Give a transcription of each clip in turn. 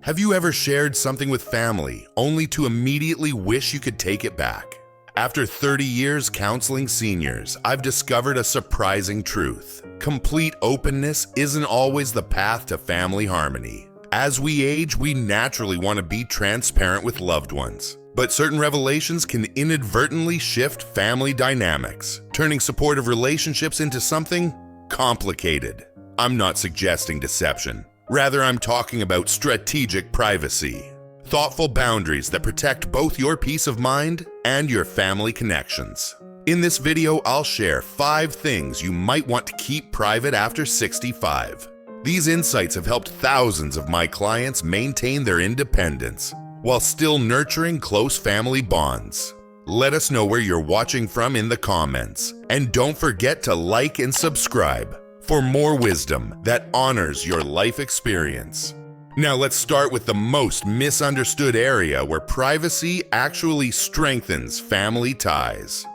Have you ever shared something with family only to immediately wish you could take it back? After 30 years counseling seniors, I've discovered a surprising truth. Complete openness isn't always the path to family harmony. As we age, we naturally want to be transparent with loved ones. But certain revelations can inadvertently shift family dynamics, turning supportive relationships into something complicated. I'm not suggesting deception. Rather, I'm talking about strategic privacy. Thoughtful boundaries that protect both your peace of mind and your family connections. In this video, I'll share 5 things you might want to keep private after 65. These insights have helped thousands of my clients maintain their independence while still nurturing close family bonds. Let us know where you're watching from in the comments, and don't forget to like and subscribe for more wisdom that honors your life experience. Now let's start with the most misunderstood area where privacy actually strengthens family ties.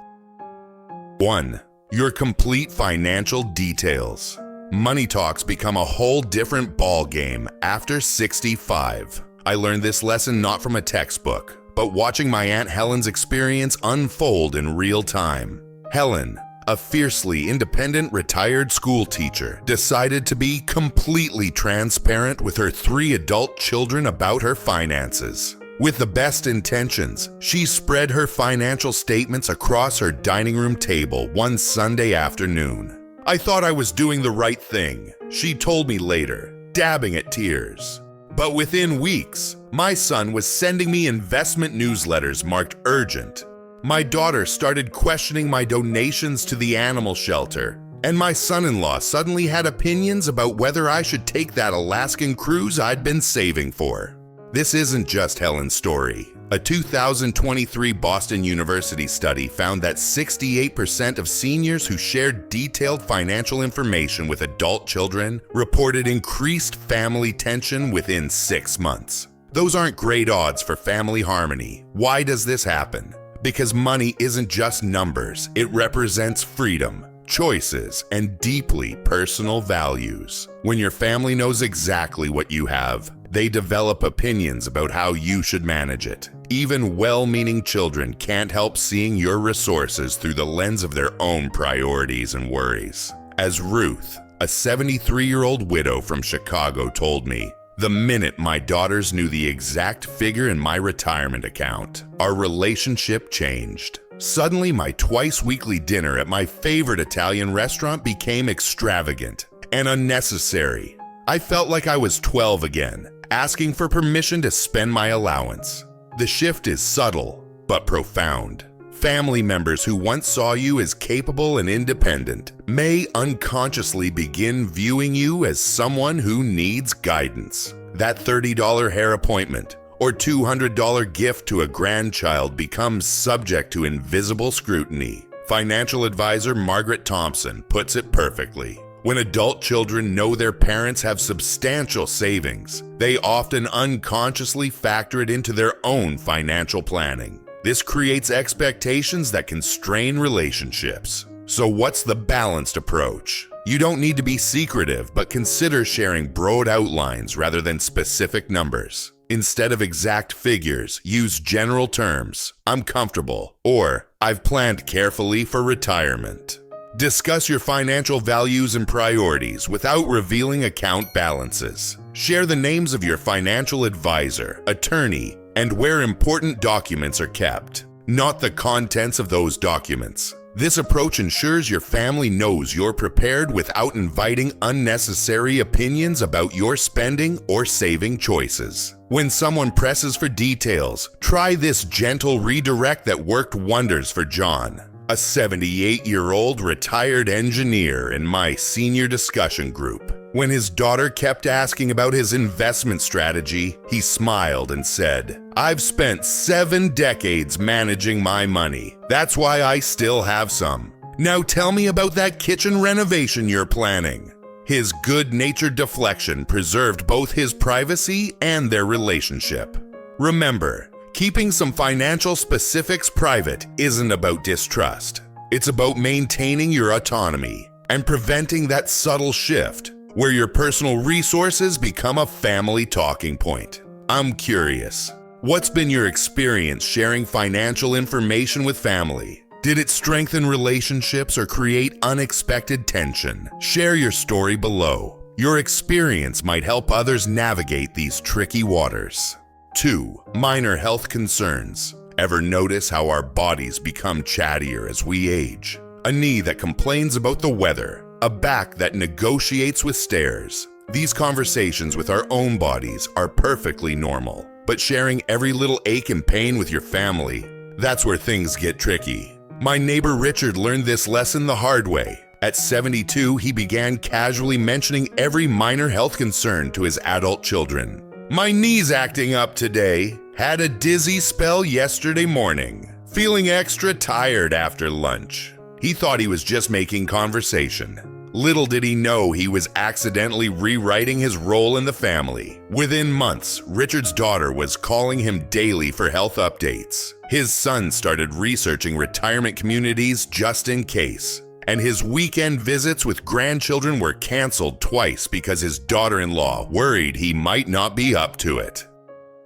1. Your complete financial details. Money talks become a whole different ballgame after 65. I learned this lesson not from a textbook, but watching my Aunt Helen's experience unfold in real time. Helen, a fiercely independent retired school teacher, decided to be completely transparent with her 3 adult children about her finances. With the best intentions, she spread her financial statements across her dining room table one Sunday afternoon. "I thought I was doing the right thing," she told me later, dabbing at tears. But within weeks, my son was sending me investment newsletters marked urgent. My daughter started questioning my donations to the animal shelter, and my son-in-law suddenly had opinions about whether I should take that Alaskan cruise I'd been saving for. This isn't just Helen's story. A 2023 Boston University study found that 68% of seniors who shared detailed financial information with adult children reported increased family tension within 6 months. Those aren't great odds for family harmony. Why does this happen? Because money isn't just numbers, it represents freedom, choices, and deeply personal values. When your family knows exactly what you have, they develop opinions about how you should manage it. Even well-meaning children can't help seeing your resources through the lens of their own priorities and worries. As Ruth, a 73-year-old widow from Chicago, told me, "The minute my daughters knew the exact figure in my retirement account, our relationship changed. Suddenly, my twice-weekly dinner at my favorite Italian restaurant became extravagant and unnecessary. I felt like I was 12 again, asking for permission to spend my allowance." The shift is subtle, but profound. Family members who once saw you as capable and independent may unconsciously begin viewing you as someone who needs guidance. That $30 hair appointment or $200 gift to a grandchild becomes subject to invisible scrutiny. Financial advisor Margaret Thompson puts it perfectly. When adult children know their parents have substantial savings, they often unconsciously factor it into their own financial planning. This creates expectations that can strain relationships. So what's the balanced approach? You don't need to be secretive, but consider sharing broad outlines rather than specific numbers. Instead of exact figures, use general terms, "I'm comfortable," or "I've planned carefully for retirement." Discuss your financial values and priorities without revealing account balances. Share the names of your financial advisor, attorney, and where important documents are kept, not the contents of those documents. This approach ensures your family knows you're prepared without inviting unnecessary opinions about your spending or saving choices. When someone presses for details, try this gentle redirect that worked wonders for John, a 78-year-old retired engineer in my senior discussion group. When his daughter kept asking about his investment strategy, he smiled and said, "I've spent 7 decades managing my money. That's why I still have some. Now tell me about that kitchen renovation you're planning." His good-natured deflection preserved both his privacy and their relationship. Remember, keeping some financial specifics private isn't about distrust. It's about maintaining your autonomy and preventing that subtle shift where your personal resources become a family talking point. I'm curious. What's been your experience sharing financial information with family? Did it strengthen relationships or create unexpected tension? Share your story below. Your experience might help others navigate these tricky waters. 2. Minor health concerns. Ever notice how our bodies become chattier as we age? A knee that complains about the weather, a back that negotiates with stairs. These conversations with our own bodies are perfectly normal, but sharing every little ache and pain with your family, that's where things get tricky. My neighbor Richard learned this lesson the hard way. At 72, he began casually mentioning every minor health concern to his adult children. My knee's acting up today. Had a dizzy spell yesterday morning. Feeling extra tired after lunch. He thought he was just making conversation. Little did he know he was accidentally rewriting his role in the family. Within months, Richard's daughter was calling him daily for health updates. His son started researching retirement communities just in case. And his weekend visits with grandchildren were canceled twice because his daughter-in-law worried he might not be up to it.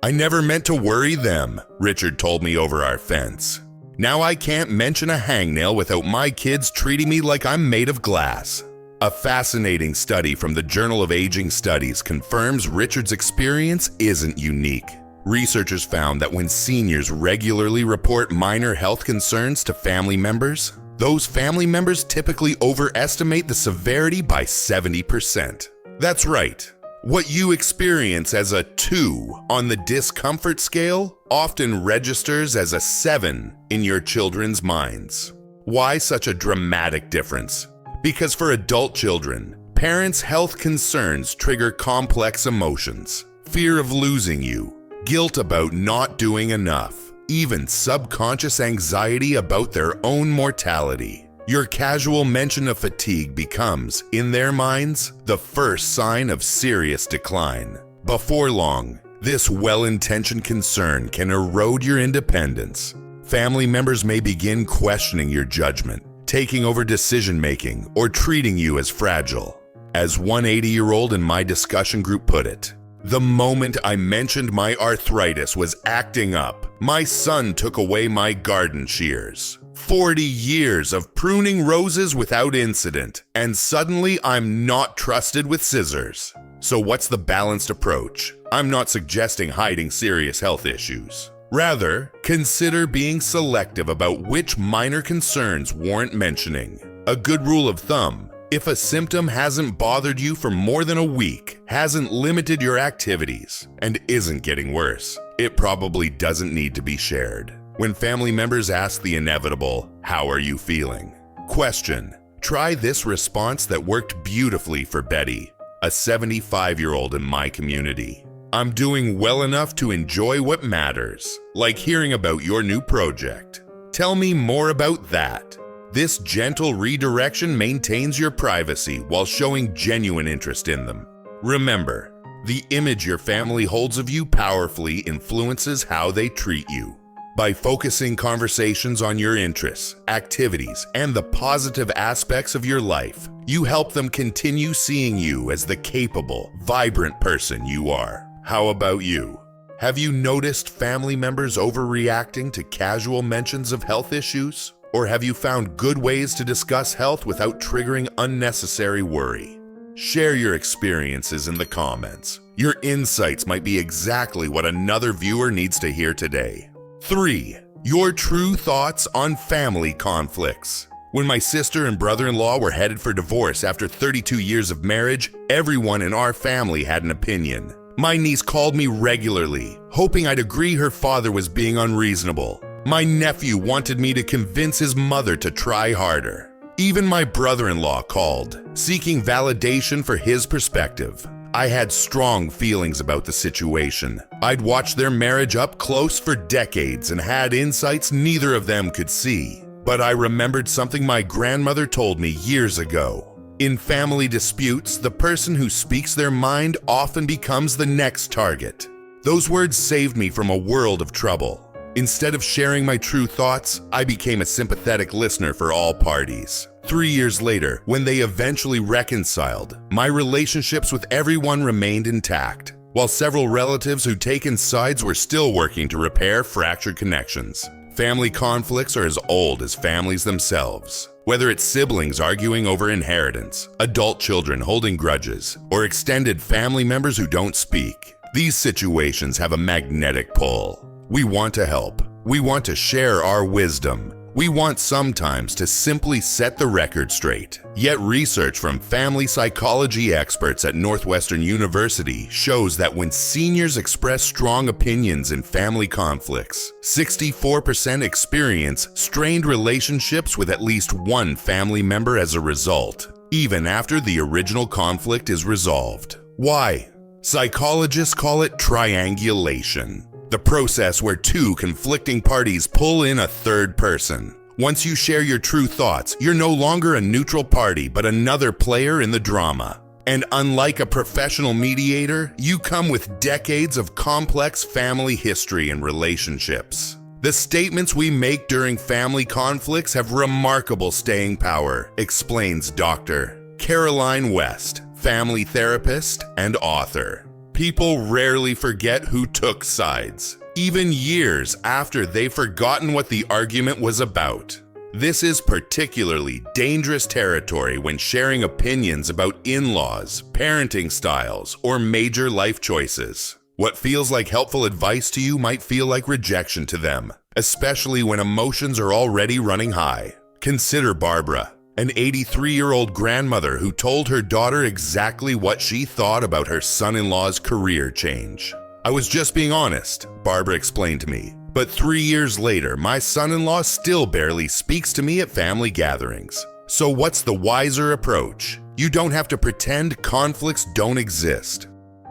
I never meant to worry them, Richard told me over our fence. Now I can't mention a hangnail without my kids treating me like I'm made of glass. A fascinating study from the Journal of Aging Studies confirms Richard's experience isn't unique. Researchers found that when seniors regularly report minor health concerns to family members, those family members typically overestimate the severity by 70%. That's right. What you experience as a 2 on the discomfort scale often registers as a 7 in your children's minds. Why such a dramatic difference? Because for adult children, parents' health concerns trigger complex emotions. Fear of losing you, guilt about not doing enough, even subconscious anxiety about their own mortality. Your casual mention of fatigue becomes, in their minds, the first sign of serious decline. Before long, this well-intentioned concern can erode your independence. Family members may begin questioning your judgment, taking over decision-making, or treating you as fragile. As one 80-year-old in my discussion group put it, "The moment I mentioned my arthritis was acting up, my son took away my garden shears. 40 years of pruning roses without incident, and suddenly I'm not trusted with scissors." So what's the balanced approach? I'm not suggesting hiding serious health issues. Rather, consider being selective about which minor concerns warrant mentioning. A good rule of thumb: if a symptom hasn't bothered you for more than a week, hasn't limited your activities, and isn't getting worse, it probably doesn't need to be shared. When family members ask the inevitable, "How are you feeling?" question, try this response that worked beautifully for Betty, a 75-year-old in my community. "I'm doing well enough to enjoy what matters, like hearing about your new project. Tell me more about that." This gentle redirection maintains your privacy while showing genuine interest in them. Remember, the image your family holds of you powerfully influences how they treat you. By focusing conversations on your interests, activities, and the positive aspects of your life, you help them continue seeing you as the capable, vibrant person you are. How about you? Have you noticed family members overreacting to casual mentions of health issues? Or have you found good ways to discuss health without triggering unnecessary worry? Share your experiences in the comments. Your insights might be exactly what another viewer needs to hear today. 3. Your true thoughts on family conflicts. When my sister and brother-in-law were headed for divorce after 32 years of marriage, everyone in our family had an opinion. My niece called me regularly, hoping I'd agree her father was being unreasonable. My nephew wanted me to convince his mother to try harder. Even my brother-in-law called, seeking validation for his perspective. I had strong feelings about the situation. I'd watched their marriage up close for decades and had insights neither of them could see. But I remembered something my grandmother told me years ago. In family disputes, the person who speaks their mind often becomes the next target. Those words saved me from a world of trouble. Instead of sharing my true thoughts, I became a sympathetic listener for all parties. 3 years later, when they eventually reconciled, my relationships with everyone remained intact. while several relatives who'd taken sides were still working to repair fractured connections. Family conflicts are as old as families themselves. Whether it's siblings arguing over inheritance, adult children holding grudges, or extended family members who don't speak, these situations have a magnetic pull. We want to help. We want to share our wisdom. We want sometimes to simply set the record straight. Yet research from family psychology experts at Northwestern University shows that when seniors express strong opinions in family conflicts, 64% experience strained relationships with at least one family member as a result, even after the original conflict is resolved. Why? Psychologists call it triangulation. The process where two conflicting parties pull in a third person. Once you share your true thoughts, you're no longer a neutral party, but another player in the drama. And unlike a professional mediator, you come with decades of complex family history and relationships. The statements we make during family conflicts have remarkable staying power, explains Dr. Caroline West, family therapist and author. People rarely forget who took sides, even years after they've forgotten what the argument was about. This is particularly dangerous territory when sharing opinions about in-laws, parenting styles, or major life choices. What feels like helpful advice to you might feel like rejection to them, especially when emotions are already running high. Consider Barbara, an 83-year-old grandmother who told her daughter exactly what she thought about her son-in-law's career change. "I was just being honest," Barbara explained to me. "But 3 years later, my son-in-law still barely speaks to me at family gatherings. So what's the wiser approach? You don't have to pretend conflicts don't exist,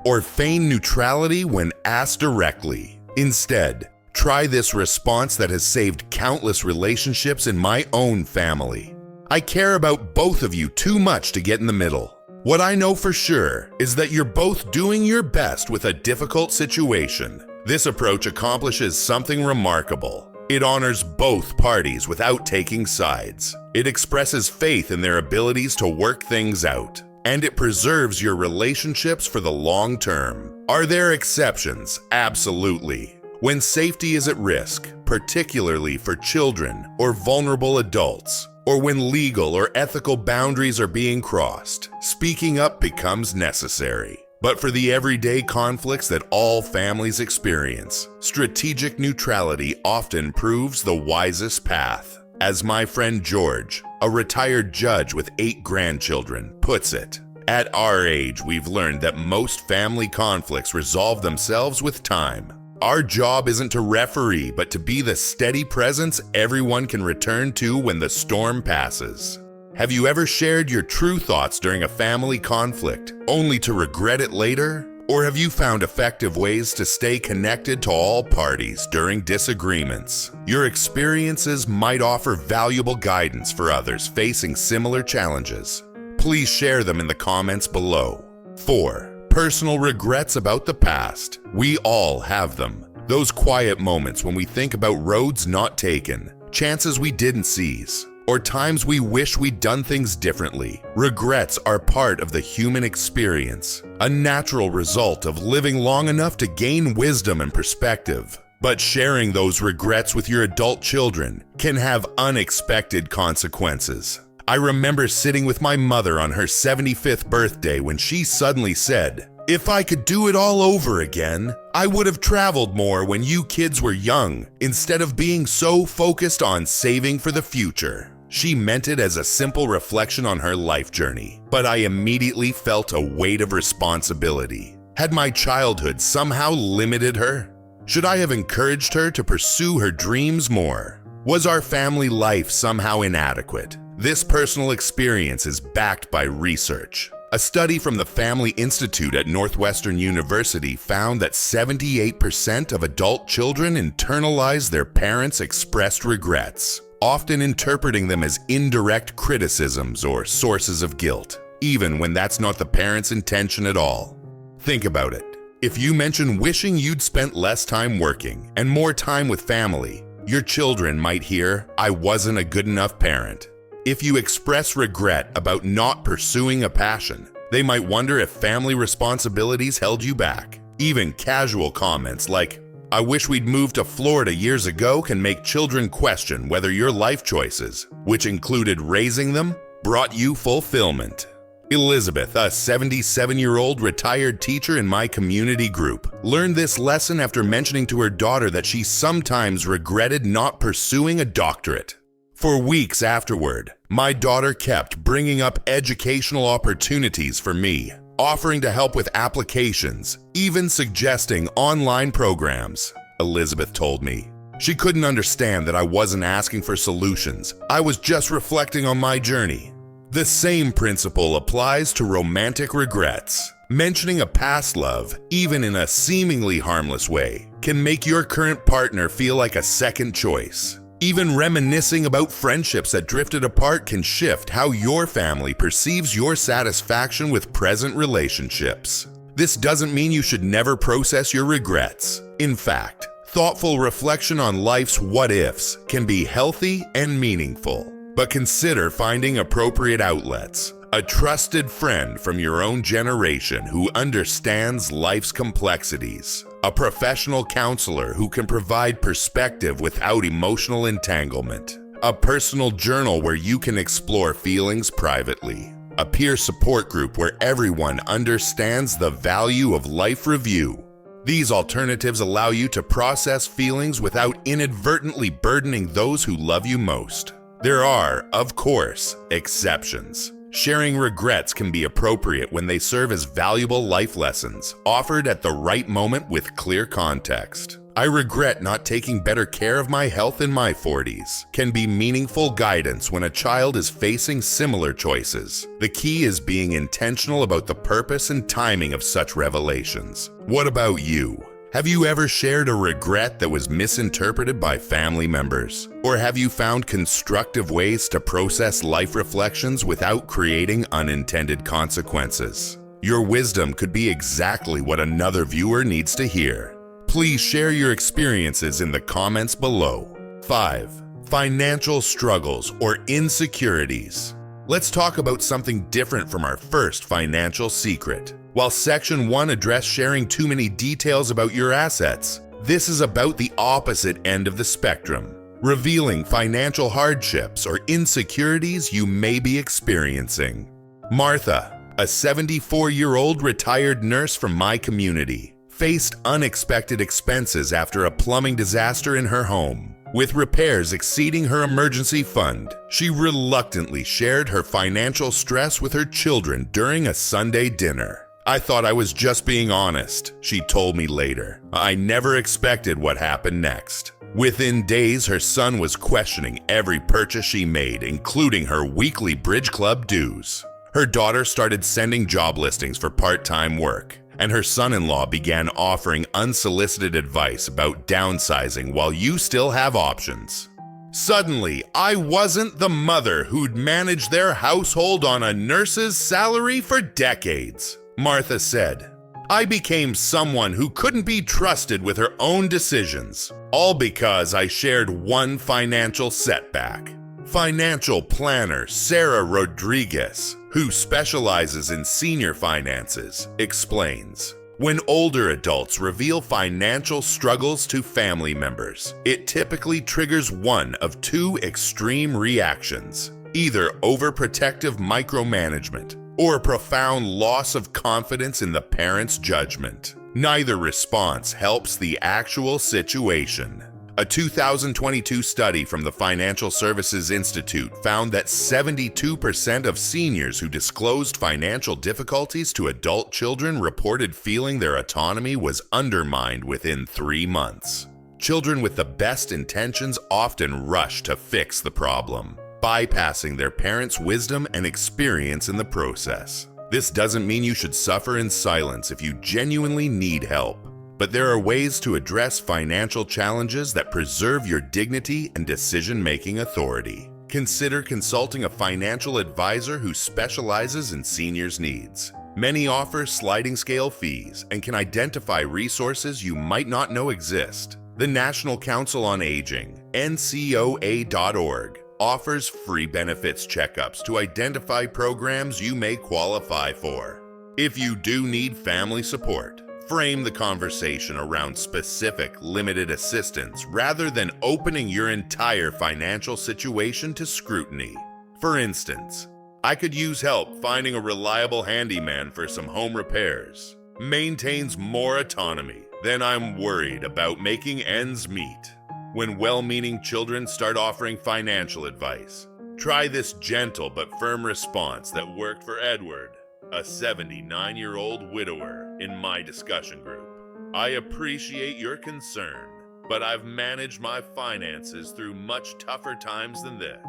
or feign neutrality when asked directly. Instead, try this response that has saved countless relationships in my own family. I care about both of you too much to get in the middle. What I know for sure is that you're both doing your best with a difficult situation." This approach accomplishes something remarkable. It honors both parties without taking sides. It expresses faith in their abilities to work things out. And it preserves your relationships for the long term. Are there exceptions? Absolutely. When safety is at risk, particularly for children or vulnerable adults, or when legal or ethical boundaries are being crossed, speaking up becomes necessary. But for the everyday conflicts that all families experience, strategic neutrality often proves the wisest path. As my friend George, a retired judge with 8 grandchildren, puts it, "At our age, we've learned that most family conflicts resolve themselves with time. Our job isn't to referee, but to be the steady presence everyone can return to when the storm passes." Have you ever shared your true thoughts during a family conflict, only to regret it later? Or have you found effective ways to stay connected to all parties during disagreements? Your experiences might offer valuable guidance for others facing similar challenges. Please share them in the comments below. 4. Personal regrets about the past. We all have them. Those quiet moments when we think about roads not taken, chances we didn't seize, or times we wish we'd done things differently. Regrets are part of the human experience, a natural result of living long enough to gain wisdom and perspective. But sharing those regrets with your adult children can have unexpected consequences. I remember sitting with my mother on her 75th birthday when she suddenly said, "If I could do it all over again, I would have traveled more when you kids were young, instead of being so focused on saving for the future." She meant it as a simple reflection on her life journey, but I immediately felt a weight of responsibility. Had my childhood somehow limited her? Should I have encouraged her to pursue her dreams more? Was our family life somehow inadequate? This personal experience is backed by research. A study from the Family Institute at Northwestern University found that 78% of adult children internalize their parents' expressed regrets, often interpreting them as indirect criticisms or sources of guilt, even when that's not the parent's intention at all. Think about it. If you mention wishing you'd spent less time working and more time with family, your children might hear, "I wasn't a good enough parent." If you express regret about not pursuing a passion, they might wonder if family responsibilities held you back. Even casual comments like, "I wish we'd moved to Florida years ago," can make children question whether your life choices, which included raising them, brought you fulfillment. Elizabeth, a 77-year-old retired teacher in my community group, learned this lesson after mentioning to her daughter that she sometimes regretted not pursuing a doctorate. For weeks afterward, my daughter kept bringing up educational opportunities for me, offering to help with applications, even suggesting online programs, Elizabeth told me. She couldn't understand that I wasn't asking for solutions. I was just reflecting on my journey. The same principle applies to romantic regrets. Mentioning a past love, even in a seemingly harmless way, can make your current partner feel like a second choice. Even reminiscing about friendships that drifted apart can shift how your family perceives your satisfaction with present relationships. This doesn't mean you should never process your regrets. In fact, thoughtful reflection on life's what-ifs can be healthy and meaningful. But consider finding appropriate outlets. A trusted friend from your own generation who understands life's complexities. A professional counselor who can provide perspective without emotional entanglement. A personal journal where you can explore feelings privately. A peer support group where everyone understands the value of life review. These alternatives allow you to process feelings without inadvertently burdening those who love you most. There are, of course, exceptions. Sharing regrets can be appropriate when they serve as valuable life lessons, offered at the right moment with clear context. "I regret not taking better care of my health in my 40s" can be meaningful guidance when a child is facing similar choices. The key is being intentional about the purpose and timing of such revelations. What about you? Have you ever shared a regret that was misinterpreted by family members? Or have you found constructive ways to process life reflections without creating unintended consequences? Your wisdom could be exactly what another viewer needs to hear. Please share your experiences in the comments below. 5. Financial struggles or insecurities. Let's talk about something different from our first financial secret. While Section 1 addressed sharing too many details about your assets, this is about the opposite end of the spectrum, revealing financial hardships or insecurities you may be experiencing. Martha, a 74-year-old retired nurse from my community, faced unexpected expenses after a plumbing disaster in her home. With repairs exceeding her emergency fund, she reluctantly shared her financial stress with her children during a Sunday dinner. "I thought I was just being honest," she told me later. "I never expected what happened next." Within days, her son was questioning every purchase she made, including her weekly bridge club dues. Her daughter started sending job listings for part-time work, and her son-in-law began offering unsolicited advice about downsizing while you still have options. "Suddenly, I wasn't the mother who'd managed their household on a nurse's salary for decades," Martha said. "I became someone who couldn't be trusted with her own decisions, all because I shared one financial setback." Financial planner Sarah Rodriguez, who specializes in senior finances, explains, "When older adults reveal financial struggles to family members, it typically triggers one of two extreme reactions: either overprotective micromanagement or a profound loss of confidence in the parent's judgment. Neither response helps the actual situation. A 2022 study from the Financial Services Institute found that 72% of seniors who disclosed financial difficulties to adult children reported feeling their autonomy was undermined within 3 months. Children with the best intentions often rush to fix the problem, bypassing their parents' wisdom and experience in the process. This doesn't mean you should suffer in silence if you genuinely need help, but there are ways to address financial challenges that preserve your dignity and decision-making authority. Consider consulting a financial advisor who specializes in seniors' needs. Many offer sliding scale fees and can identify resources you might not know exist. The National Council on Aging, NCOA.org, offers free benefits checkups to identify programs you may qualify for. If you do need family support, Frame the conversation around specific, limited assistance rather than opening your entire financial situation to scrutiny. For instance, I could use help finding a reliable handyman for some home repairs. Maintains more autonomy than I'm worried about making ends meet. When well-meaning children start offering financial advice, try this gentle but firm response that worked for Edward, a 79-year-old widower in my discussion group. I appreciate your concern, but I've managed my finances through much tougher times than this.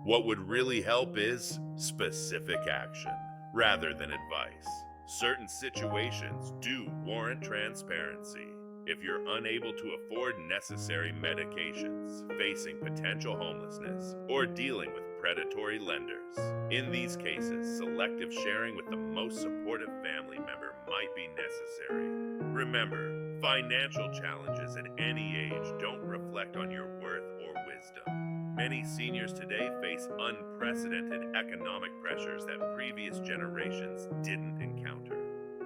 What would really help is specific action rather than advice. Certain situations do warrant transparency. If you're unable to afford necessary medications, facing potential homelessness, or dealing with predatory lenders. In these cases, selective sharing with the most supportive family member might be necessary. Remember, financial challenges at any age don't reflect on your worth or wisdom. Many seniors today face unprecedented economic pressures that previous generations didn't encounter.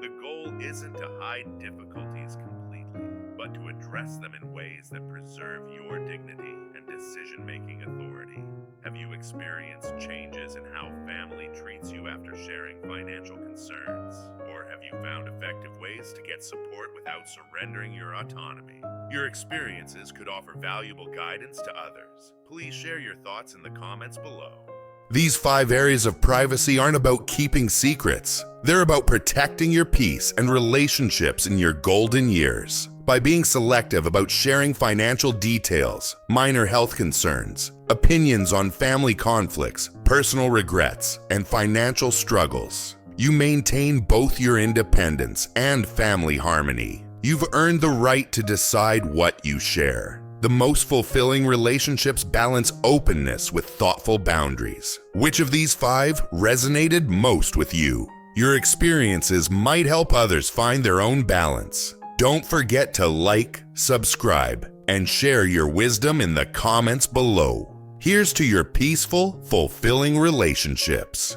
The goal isn't to hide difficulties completely, but to address them in ways that preserve your dignity and decision-making authority. Have you experienced changes in how family treats you after sharing financial concerns? Or have you found effective ways to get support without surrendering your autonomy? Your experiences could offer valuable guidance to others. Please share your thoughts in the comments below. These 5 areas of privacy aren't about keeping secrets. They're about protecting your peace and relationships in your golden years. By being selective about sharing financial details, minor health concerns, opinions on family conflicts, personal regrets, and financial struggles, you maintain both your independence and family harmony. You've earned the right to decide what you share. The most fulfilling relationships balance openness with thoughtful boundaries. Which of these 5 resonated most with you? Your experiences might help others find their own balance. Don't forget to like, subscribe, and share your wisdom in the comments below. Here's to your peaceful, fulfilling relationships.